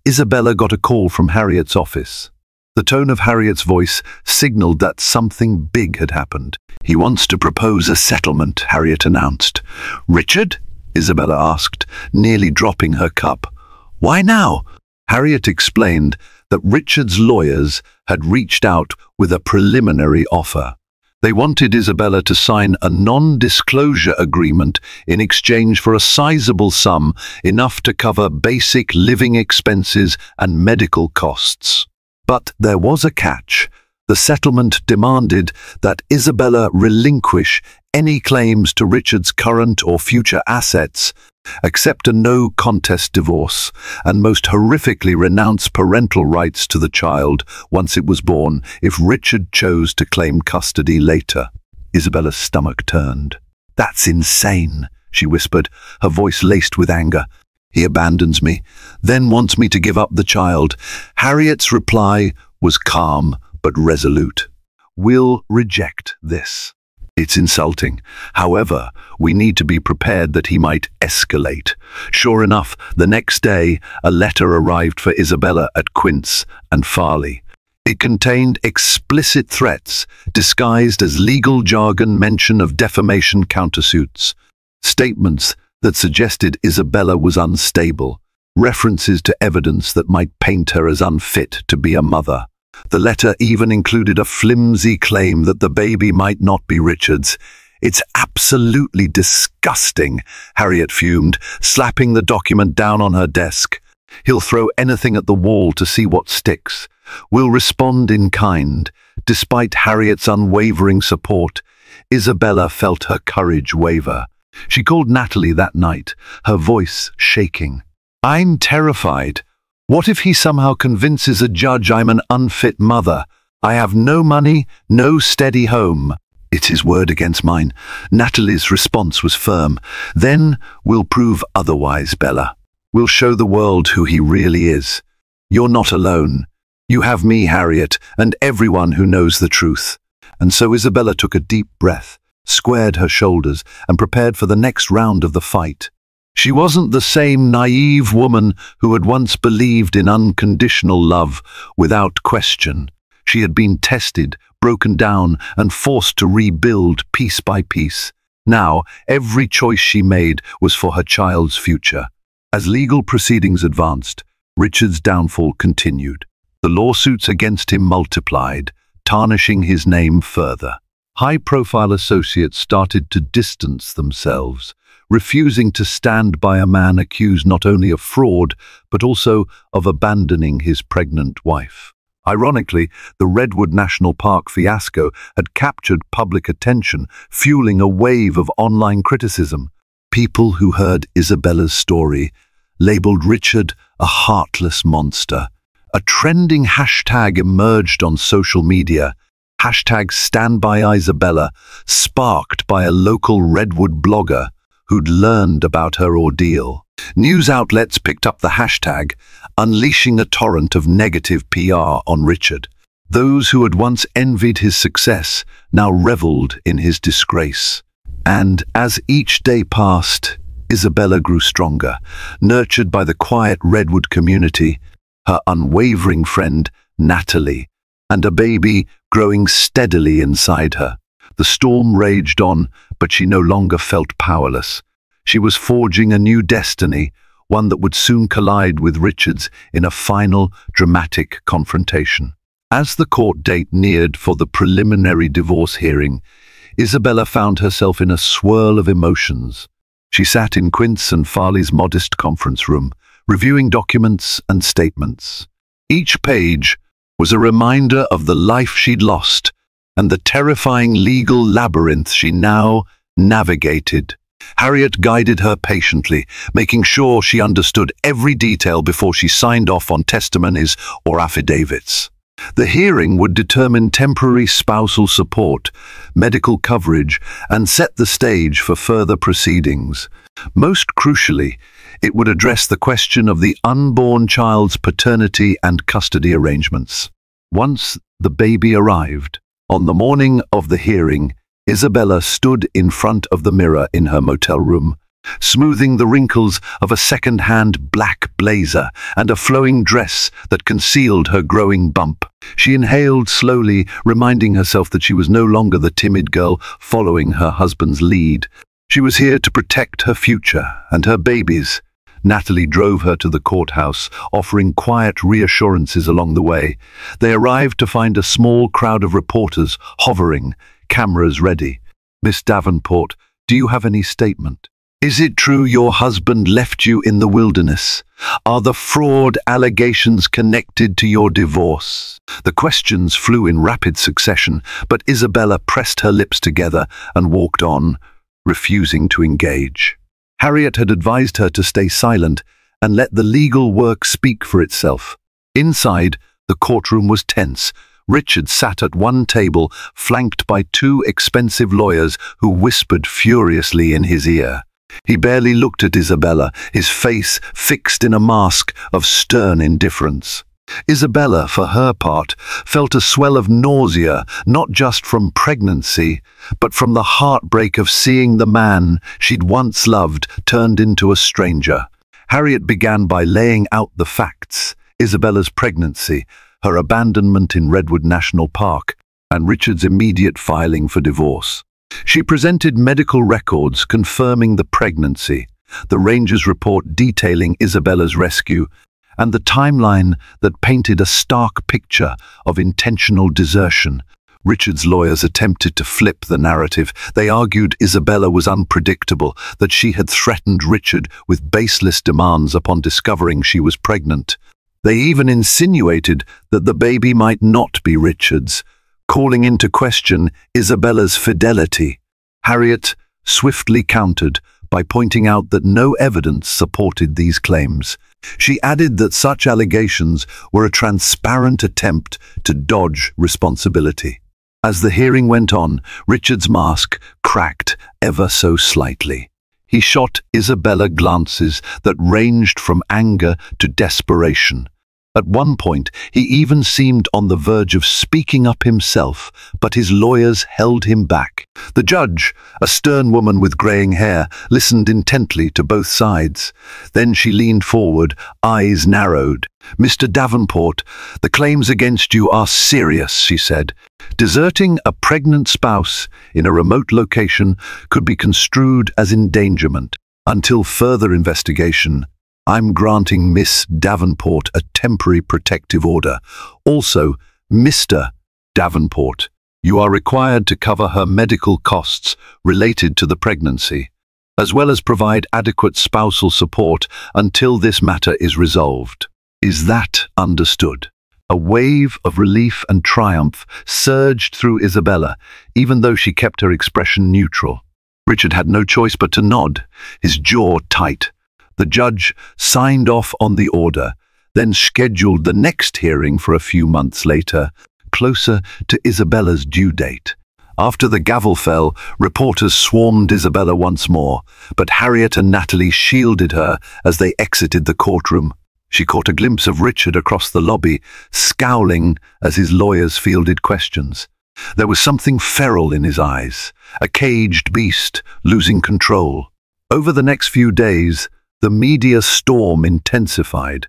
Isabella got a call from Harriet's office. The tone of Harriet's voice signaled that something big had happened. "He wants to propose a settlement," Harriet announced. "Richard?" Isabella asked, nearly dropping her cup. "Why now?" Harriet explained that Richard's lawyers had reached out with a preliminary offer. They wanted Isabella to sign a non-disclosure agreement in exchange for a sizable sum, enough to cover basic living expenses and medical costs. But there was a catch. The settlement demanded that Isabella relinquish any claims to Richard's current or future assets, accept a no-contest divorce, and most horrifically renounce parental rights to the child once it was born if Richard chose to claim custody later. Isabella's stomach turned. "That's insane," she whispered, her voice laced with anger. "He abandons me, then wants me to give up the child." Harriet's reply was calm but resolute. "We'll reject this. It's insulting. However, we need to be prepared that he might escalate." Sure enough, the next day, a letter arrived for Isabella at Quince and Farley. It contained explicit threats, disguised as legal jargon mention of defamation countersuits, statements that suggested Isabella was unstable, references to evidence that might paint her as unfit to be a mother. The letter even included a flimsy claim that the baby might not be Richard's. "It's absolutely disgusting," Harriet fumed, slapping the document down on her desk. "He'll throw anything at the wall to see what sticks. We'll respond in kind." Despite Harriet's unwavering support, Isabella felt her courage waver. She called Natalie that night, her voice shaking. "I'm terrified. What if he somehow convinces a judge I'm an unfit mother? I have no money, no steady home." "It's his word against mine." Natalie's response was firm. "Then we'll prove otherwise, Bella. We'll show the world who he really is. You're not alone. You have me, Harriet, and everyone who knows the truth." And so Isabella took a deep breath, squared her shoulders, and prepared for the next round of the fight. She wasn't the same naive woman who had once believed in unconditional love without question. She had been tested, broken down, and forced to rebuild piece by piece. Now, every choice she made was for her child's future. As legal proceedings advanced, Richard's downfall continued. The lawsuits against him multiplied, tarnishing his name further. High-profile associates started to distance themselves, refusing to stand by a man accused not only of fraud, but also of abandoning his pregnant wife. Ironically, the Redwood National Park fiasco had captured public attention, fueling a wave of online criticism. People who heard Isabella's story labeled Richard a heartless monster. A trending hashtag emerged on social media, #StandByIsabella, sparked by a local Redwood blogger who'd learned about her ordeal. News outlets picked up the hashtag, unleashing a torrent of negative PR on Richard. Those who had once envied his success now reveled in his disgrace. And as each day passed, Isabella grew stronger, nurtured by the quiet Redwood community. Her unwavering friend, Natalie, and a baby growing steadily inside her. The storm raged on, but she no longer felt powerless. She was forging a new destiny, one that would soon collide with Richards in a final, dramatic confrontation. As the court date neared for the preliminary divorce hearing, Isabella found herself in a swirl of emotions. She sat in Quince and Farley's modest conference room, reviewing documents and statements. Each page was a reminder of the life she'd lost and the terrifying legal labyrinth she now navigated. Harriet guided her patiently, making sure she understood every detail before she signed off on testimonies or affidavits. The hearing would determine temporary spousal support, medical coverage, and set the stage for further proceedings. Most crucially, it would address the question of the unborn child's paternity and custody arrangements. Once the baby arrived, on the morning of the hearing, Isabella stood in front of the mirror in her motel room, smoothing the wrinkles of a second-hand black blazer and a flowing dress that concealed her growing bump. She inhaled slowly, reminding herself that she was no longer the timid girl following her husband's lead. She was here to protect her future and her babies. Natalie drove her to the courthouse, offering quiet reassurances along the way. They arrived to find a small crowd of reporters hovering, cameras ready. "Miss Davenport, do you have any statement? Is it true your husband left you in the wilderness? Are the fraud allegations connected to your divorce?" The questions flew in rapid succession, but Isabella pressed her lips together and walked on, refusing to engage. Harriet had advised her to stay silent and let the legal work speak for itself. Inside, the courtroom was tense. Richard sat at one table, flanked by two expensive lawyers who whispered furiously in his ear. He barely looked at Isabella, his face fixed in a mask of stern indifference. Isabella, for her part, felt a swell of nausea, not just from pregnancy, but from the heartbreak of seeing the man she'd once loved turned into a stranger. Harriet began by laying out the facts: Isabella's pregnancy, her abandonment in Redwood National Park, and Richard's immediate filing for divorce. She presented medical records confirming the pregnancy, the ranger's report detailing Isabella's rescue, and the timeline that painted a stark picture of intentional desertion. Richard's lawyers attempted to flip the narrative. They argued Isabella was unpredictable, that she had threatened Richard with baseless demands upon discovering she was pregnant. They even insinuated that the baby might not be Richard's, calling into question Isabella's fidelity. Harriet swiftly countered by pointing out that no evidence supported these claims. She added that such allegations were a transparent attempt to dodge responsibility. As the hearing went on, Richard's mask cracked ever so slightly. He shot Isabella glances that ranged from anger to desperation. At one point, he even seemed on the verge of speaking up himself, but his lawyers held him back. The judge, a stern woman with graying hair, listened intently to both sides. Then she leaned forward, eyes narrowed. "Mr. Davenport, the claims against you are serious," she said. "Deserting a pregnant spouse in a remote location could be construed as endangerment. Until further investigation, I'm granting Miss Davenport a temporary protective order. Also, Mr. Davenport, you are required to cover her medical costs related to the pregnancy, as well as provide adequate spousal support until this matter is resolved. Is that understood?" A wave of relief and triumph surged through Isabella, even though she kept her expression neutral. Richard had no choice but to nod, his jaw tight. The judge signed off on the order, then scheduled the next hearing for a few months later, closer to Isabella's due date. After the gavel fell, reporters swarmed Isabella once more, but Harriet and Natalie shielded her as they exited the courtroom. She caught a glimpse of Richard across the lobby, scowling as his lawyers fielded questions. There was something feral in his eyes, a caged beast losing control. Over the next few days, the media storm intensified.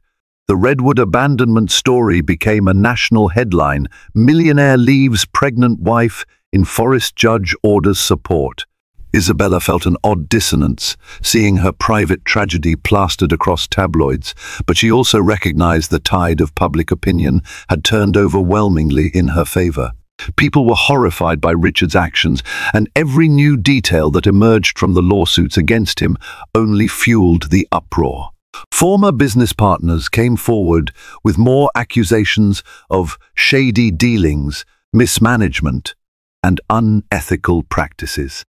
The Redwood abandonment story became a national headline. Millionaire leaves pregnant wife in forest judge orders support. Isabella felt an odd dissonance, seeing her private tragedy plastered across tabloids, but she also recognized the tide of public opinion had turned overwhelmingly in her favor. People were horrified by Richard's actions, and every new detail that emerged from the lawsuits against him only fueled the uproar. Former business partners came forward with more accusations of shady dealings, mismanagement, and unethical practices.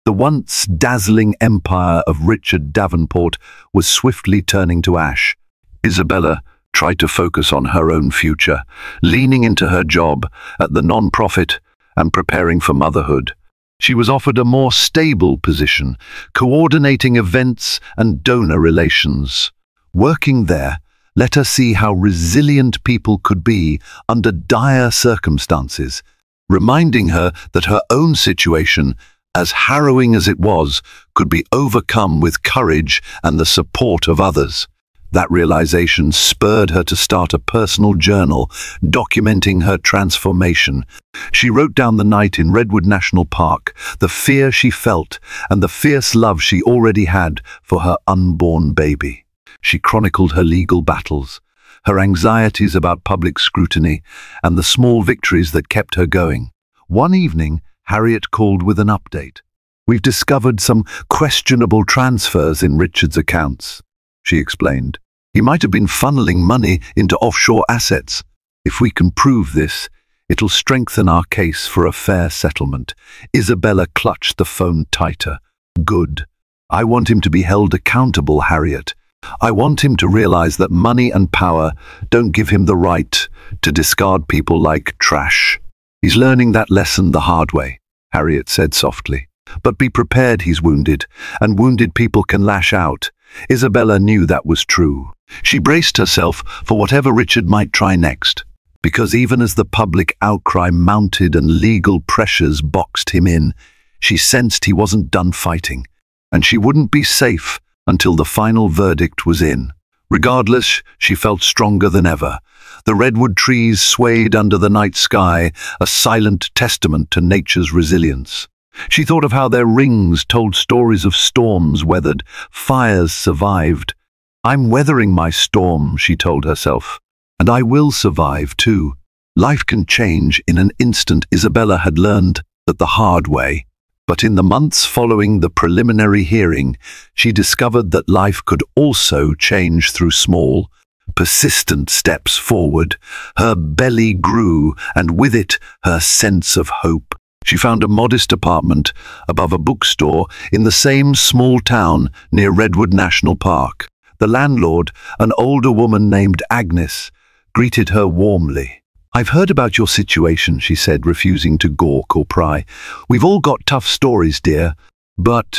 The once dazzling empire of Richard Davenport was swiftly turning to ash. Isabella tried to focus on her own future, leaning into her job at the non-profit and preparing for motherhood. She was offered a more stable position, coordinating events and donor relations. Working there let her see how resilient people could be under dire circumstances, reminding her that her own situation, as harrowing as it was, could be overcome with courage and the support of others. That realization spurred her to start a personal journal, documenting her transformation. She wrote down the night in Redwood National Park, the fear she felt, and the fierce love she already had for her unborn baby. She chronicled her legal battles, her anxieties about public scrutiny, and the small victories that kept her going. One evening, Harriet called with an update. "We've discovered some questionable transfers in Richard's accounts," she explained. "He might have been funneling money into offshore assets. If we can prove this, it'll strengthen our case for a fair settlement." Isabella clutched the phone tighter. "Good. I want him to be held accountable, Harriet. I want him to realize that money and power don't give him the right to discard people like trash." "He's learning that lesson the hard way," Harriet said softly. "But be prepared, he's wounded, and wounded people can lash out." Isabella knew that was true. She braced herself for whatever Richard might try next, because even as the public outcry mounted and legal pressures boxed him in, she sensed he wasn't done fighting, and she wouldn't be safe until the final verdict was in. Regardless, she felt stronger than ever. The redwood trees swayed under the night sky, a silent testament to nature's resilience. She thought of how their rings told stories of storms weathered, fires survived. "I'm weathering my storm," she told herself, "and I will survive too." Life can change in an instant. Isabella had learned that the hard way. But in the months following the preliminary hearing, she discovered that life could also change through small, persistent steps forward. Her belly grew, and with it, her sense of hope. She found a modest apartment above a bookstore in the same small town near Redwood National Park. The landlord, an older woman named Agnes, greeted her warmly. "I've heard about your situation," she said, refusing to gawk or pry. "We've all got tough stories, dear, but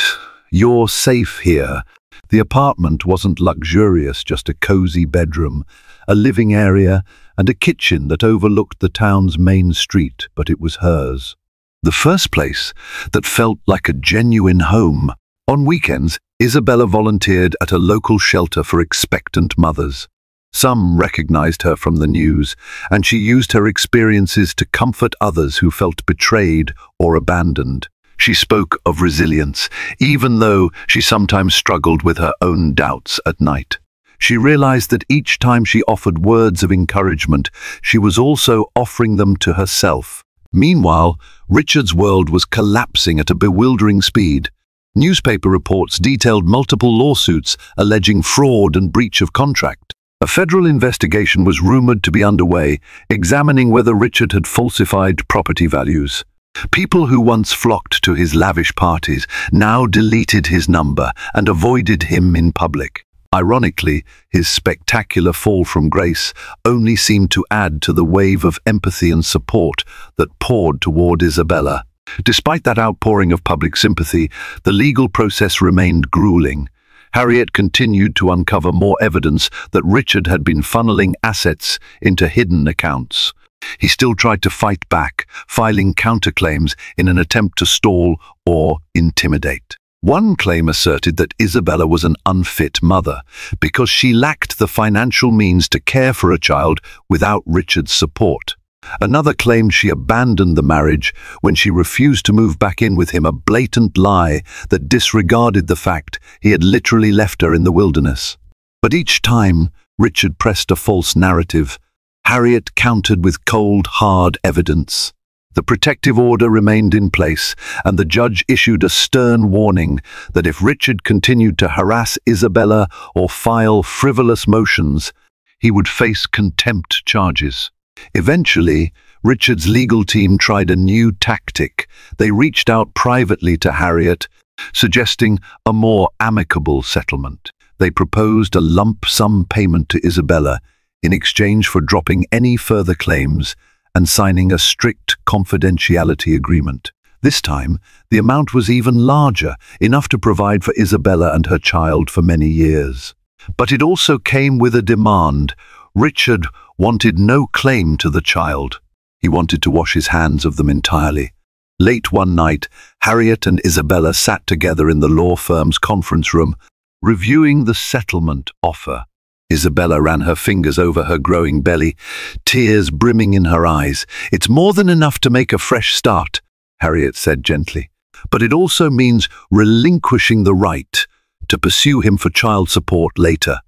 you're safe here." The apartment wasn't luxurious, just a cozy bedroom, a living area, and a kitchen that overlooked the town's main street, but it was hers. The first place that felt like a genuine home. On weekends, Isabella volunteered at a local shelter for expectant mothers. Some recognized her from the news, and she used her experiences to comfort others who felt betrayed or abandoned. She spoke of resilience, even though she sometimes struggled with her own doubts at night. She realized that each time she offered words of encouragement, she was also offering them to herself. Meanwhile, Richard's world was collapsing at a bewildering speed. Newspaper reports detailed multiple lawsuits alleging fraud and breach of contract. A federal investigation was rumored to be underway, examining whether Richard had falsified property values. People who once flocked to his lavish parties now deleted his number and avoided him in public. Ironically, his spectacular fall from grace only seemed to add to the wave of empathy and support that poured toward Isabella. Despite that outpouring of public sympathy, the legal process remained grueling. Harriet continued to uncover more evidence that Richard had been funneling assets into hidden accounts. He still tried to fight back, filing counterclaims in an attempt to stall or intimidate. One claim asserted that Isabella was an unfit mother because she lacked the financial means to care for a child without Richard's support. Another claimed she abandoned the marriage when she refused to move back in with him, a blatant lie that disregarded the fact he had literally left her in the wilderness. But each time Richard pressed a false narrative, Harriet countered with cold, hard evidence. The protective order remained in place, and the judge issued a stern warning that if Richard continued to harass Isabella or file frivolous motions, he would face contempt charges. Eventually, Richard's legal team tried a new tactic. They reached out privately to Harriet, suggesting a more amicable settlement. They proposed a lump sum payment to Isabella in exchange for dropping any further claims and signing a strict confidentiality agreement. This time, the amount was even larger, enough to provide for Isabella and her child for many years. But it also came with a demand. Richard wanted no claim to the child. He wanted to wash his hands of them entirely. Late one night, Harriet and Isabella sat together in the law firm's conference room, reviewing the settlement offer. Isabella ran her fingers over her growing belly, tears brimming in her eyes. "It's more than enough to make a fresh start," Harriet said gently. "But it also means relinquishing the right to pursue him for child support later.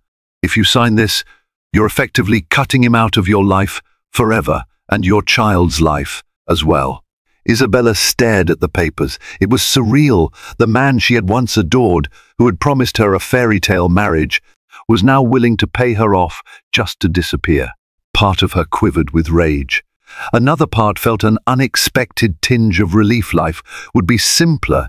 If you sign this, you're effectively cutting him out of your life forever, and your child's life as well." Isabella stared at the papers. It was surreal. The man she had once adored, who had promised her a fairy tale marriage, was now willing to pay her off just to disappear. Part of her quivered with rage. Another part felt an unexpected tinge of relief. Life would be simpler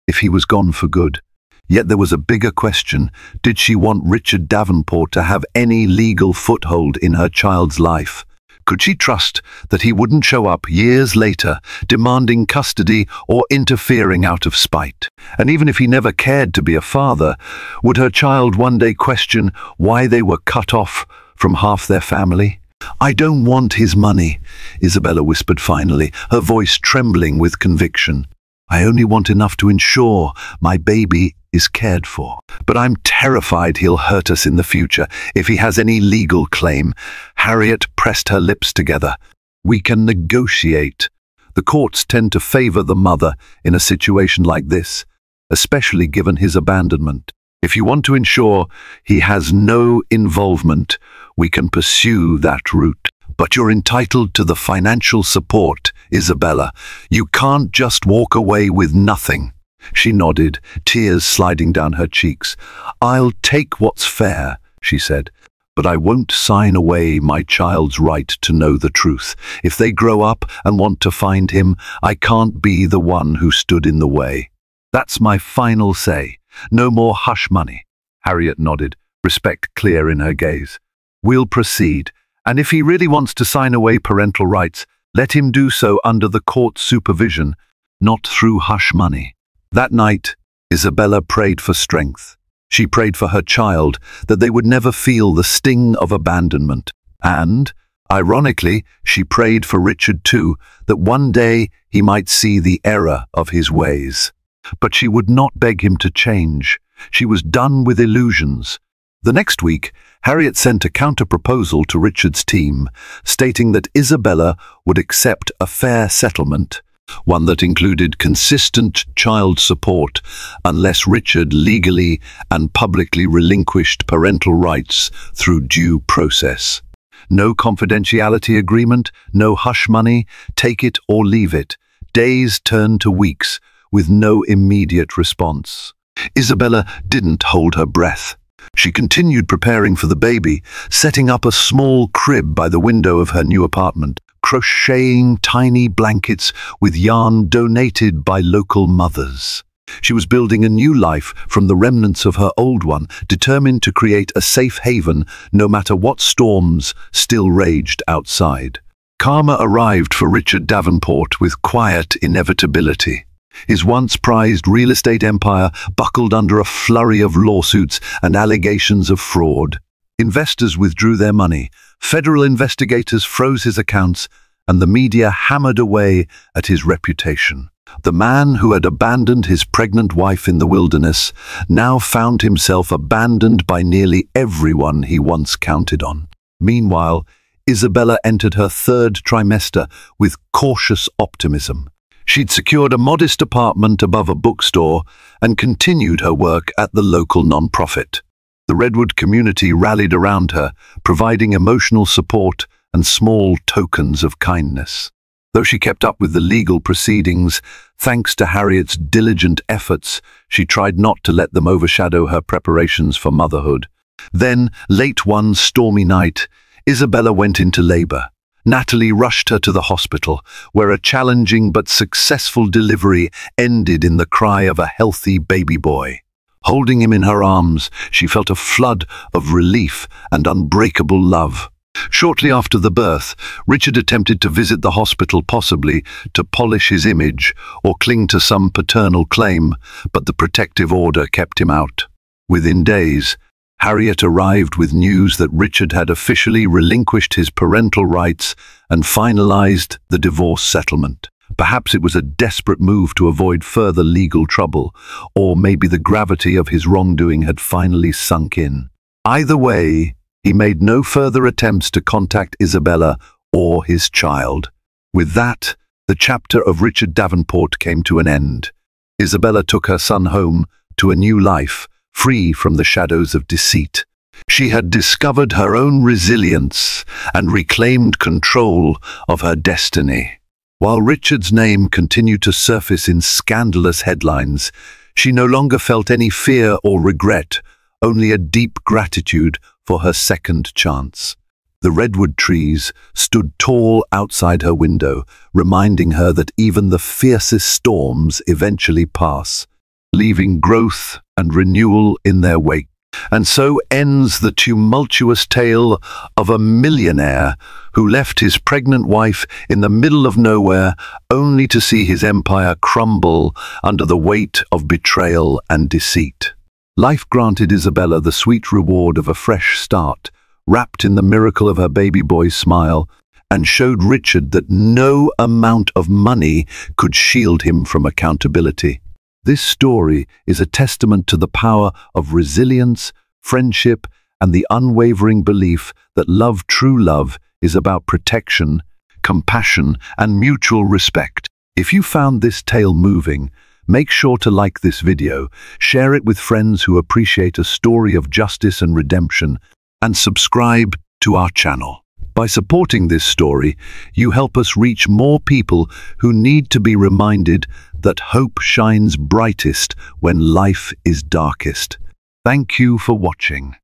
if he was gone for good. Yet there was a bigger question. Did she want Richard Davenport to have any legal foothold in her child's life? Could she trust that he wouldn't show up years later, demanding custody or interfering out of spite? And even if he never cared to be a father, would her child one day question why they were cut off from half their family? "I don't want his money," Isabella whispered finally, her voice trembling with conviction. "I only want enough to ensure my baby is cared for. But I'm terrified he'll hurt us in the future if he has any legal claim." Harriet pressed her lips together. "We can negotiate. The courts tend to favor the mother in a situation like this, especially given his abandonment. If you want to ensure he has no involvement, we can pursue that route. But you're entitled to the financial support, Isabella. You can't just walk away with nothing." She nodded, tears sliding down her cheeks. "I'll take what's fair," she said, "but I won't sign away my child's right to know the truth. If they grow up and want to find him, I can't be the one who stood in the way. That's my final say. No more hush money." Harriet nodded, respect clear in her gaze. "We'll proceed, and if he really wants to sign away parental rights, let him do so under the court's supervision, not through hush money." That night, Isabella prayed for strength. She prayed for her child, that they would never feel the sting of abandonment. And, ironically, she prayed for Richard too, that one day he might see the error of his ways. But she would not beg him to change. She was done with illusions. The next week, Harriet sent a counter-proposal to Richard's team, stating that Isabella would accept a fair settlement, one that included consistent child support unless Richard legally and publicly relinquished parental rights through due process. No confidentiality agreement, no hush money, take it or leave it. Days turned to weeks with no immediate response. Isabella didn't hold her breath. She continued preparing for the baby, setting up a small crib by the window of her new apartment, crocheting tiny blankets with yarn donated by local mothers. She was building a new life from the remnants of her old one, determined to create a safe haven no matter what storms still raged outside. Karma arrived for Richard Davenport with quiet inevitability. His once prized real estate empire buckled under a flurry of lawsuits and allegations of fraud. Investors withdrew their money, federal investigators froze his accounts, and the media hammered away at his reputation. The man who had abandoned his pregnant wife in the wilderness now found himself abandoned by nearly everyone he once counted on. Meanwhile, Isabella entered her third trimester with cautious optimism. She'd secured a modest apartment above a bookstore and continued her work at the local non-profit. The Redwood community rallied around her, providing emotional support and small tokens of kindness. Though she kept up with the legal proceedings, thanks to Harriet's diligent efforts, she tried not to let them overshadow her preparations for motherhood. Then, late one stormy night, Isabella went into labor. Natalie rushed her to the hospital, where a challenging but successful delivery ended in the cry of a healthy baby boy. Holding him in her arms, she felt a flood of relief and unbreakable love. Shortly after the birth, Richard attempted to visit the hospital, possibly to polish his image or cling to some paternal claim, but the protective order kept him out. Within days, Harriet arrived with news that Richard had officially relinquished his parental rights and finalized the divorce settlement. Perhaps it was a desperate move to avoid further legal trouble, or maybe the gravity of his wrongdoing had finally sunk in. Either way, he made no further attempts to contact Isabella or his child. With that, the chapter of Richard Davenport came to an end. Isabella took her son home to a new life, free from the shadows of deceit. She had discovered her own resilience and reclaimed control of her destiny. While Richard's name continued to surface in scandalous headlines, she no longer felt any fear or regret, only a deep gratitude for her second chance. The redwood trees stood tall outside her window, reminding her that even the fiercest storms eventually pass, leaving growth and renewal in their wake. And so ends the tumultuous tale of a millionaire who left his pregnant wife in the middle of nowhere only to see his empire crumble under the weight of betrayal and deceit. Life granted Isabella the sweet reward of a fresh start, wrapped in the miracle of her baby boy's smile, and showed Richard that no amount of money could shield him from accountability. This story is a testament to the power of resilience, friendship, and the unwavering belief that love, true love, is about protection, compassion, and mutual respect. If you found this tale moving, make sure to like this video, share it with friends who appreciate a story of justice and redemption, and subscribe to our channel. By supporting this story, you help us reach more people who need to be reminded that hope shines brightest when life is darkest. Thank you for watching.